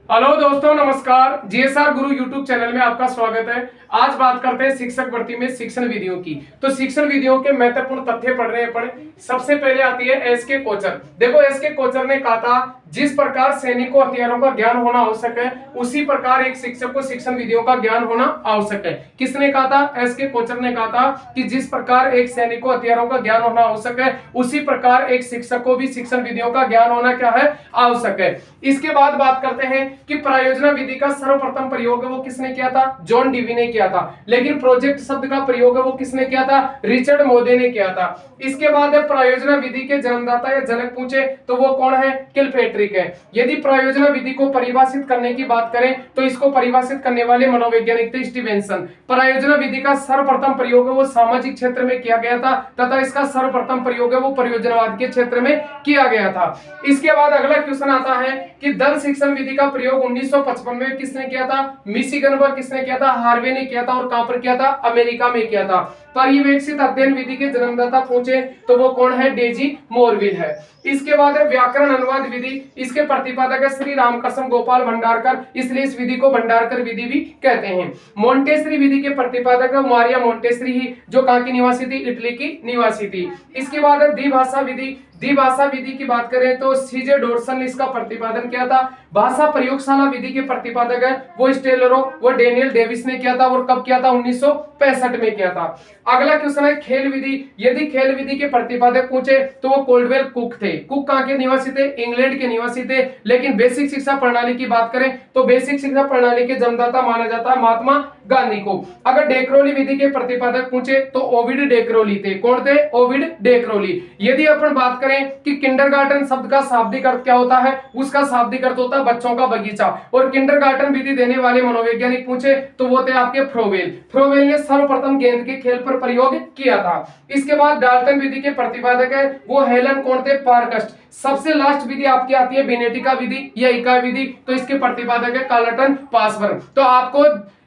Hello दोस्तों, नमस्कार। GSR गुरु YouTube channel में आपका स्वागत है। आज बात करते हैं शिक्षक भर्ती में शिक्षण विधियों की। तो शिक्षण विधियों के महत्वपूर्ण तथ्य पढ़ रहे हैं। सबसे पहले आती है एसके कोचर। देखो, एसके कोचर ने कहा था जिस प्रकार सैनिक को हथियारों का ज्ञान होना आवश्यक है, उसी प्रकार एक शिक्षक को शिक्षण विधियों का ज्ञान होना आवश्यक है। किसने कहा था? एसके कोचर ने कहा था कि जिस प्रकार एक सैनिक को हथियारों का ज्ञान होना आवश्यक है, उसी प्रकार एक शिक्षक को भी शिक्षण विधियों का ज्ञान होना क्या है? आवश्यक है। इसके बाद बात करते हैं कि प्रायोजना विधि का सर्वप्रथम प्रयोग है वो किसने किया था? जॉन डीवी ने किया था। लेकिन प्रोजेक्ट शब्द का प्रयोग है वो किसने किया था? रिचर्ड मोदे ने किया था। इसके बाद प्रायोजना विधि के जन्मदाता या जनक पूछे तो वो कौन है? किलपेट्रिक है। यदि प्रायोजना विधि को परिभाषित करने की बात करें तो इसको परिभाषित करने वाले मनोवैज्ञानिक थे स्टीवेंसन। प्रायोजना विधि का सर्वप्रथम प्रयोग है वो सामाजिक क्षेत्र में किया गया था तथा इसका सर्वप्रथम प्रयोग है वो परियोजनावाद के क्षेत्र में किया गया था। इसके बाद अगला क्वेश्चन आता है कि दल शिक्षण विधि का प्रयोग 1955 में किसने किया था? मिशिगन पर किसने किया था? हार्वे ने किया था। और कहां पर किया था? अमेरिका में किया था। पर्यवेक्षित अध्ययन विधि के जन्मदाता पूछे तो वो कौन है? डेजी मोरविल है। इसके बाद है व्याकरण अनुवाद विधि। इसके प्रतिपादक है श्री रामकृष्ण गोपाल भंडारकर, इसलिए इस विधि को भंडारकर विधि भी कहते हैं। मोंटेसरी विधि के प्रतिपादक है मारिया मोंटेसरी ही, जो कहां की निवासी थी? इटली की निवासी थी। इसके बाद है द्विभाषा विधि। द्विभाषा विधि की बात करें तो सीजे डॉर्सन ने इसका प्रतिपादन किया था। भाषा प्रयोगशाला विधि के प्रतिपादक है वो स्टेलरो, वो डेनियल डेविस ने किया था। और कब किया था? 1965 में किया था। अगला क्वेश्चन है खेल विधि। यदि खेल विधि के प्रतिपादक पूछे तो वो कोल्डवेल कुक थे। कुक कहां के निवासी थे? इंग्लैंड के निवासी थे। लेकिन बेसिक शिक्षा प्रणाली की बात करें तो बेसिक शिक्षा प्रणाली के जन्मदाता माना जाता है महात्मा गांधी को। अगर डेक्रोली विधि के प्रतिपादक पूछे तो ओविड डेक्रोली थे। कौन थे? ओविड डेक्रोली। यदि अपन बात करें कि किंडरगार्टन शब्द का शाब्दिक अर्थ क्या होता है? उसका शाब्दिक अर्थ होता है बच्चों का बगीचा। और किंडरगार्टन विधि देने वाले मनोवैज्ञानिक पूछे तो वो थे आपके फ्रोवेल। फ्रोवेल ने सर्वप्रथम गेंद के खेल पर प्रयोग किया था। इसके बाद डाल्टन विधि के प्रतिपादक है वो हेलन कौन थे? पार्कस्ट। सबसे लास्ट विधि आपकी आती है बेनेटिका विधि या इकाई विधि। तो इसके प्रतिपादक है कार्लटन पासबर्न। तो आपको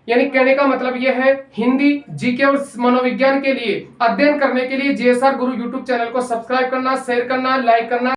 यानी कहने का मतलब यह है, हिंदी, जीके और मनोविज्ञान के लिए अध्ययन करने के लिए जीएसआर गुरु यूट्यूब चैनल को सब्सक्राइब करना, शेयर करना, लाइक करना।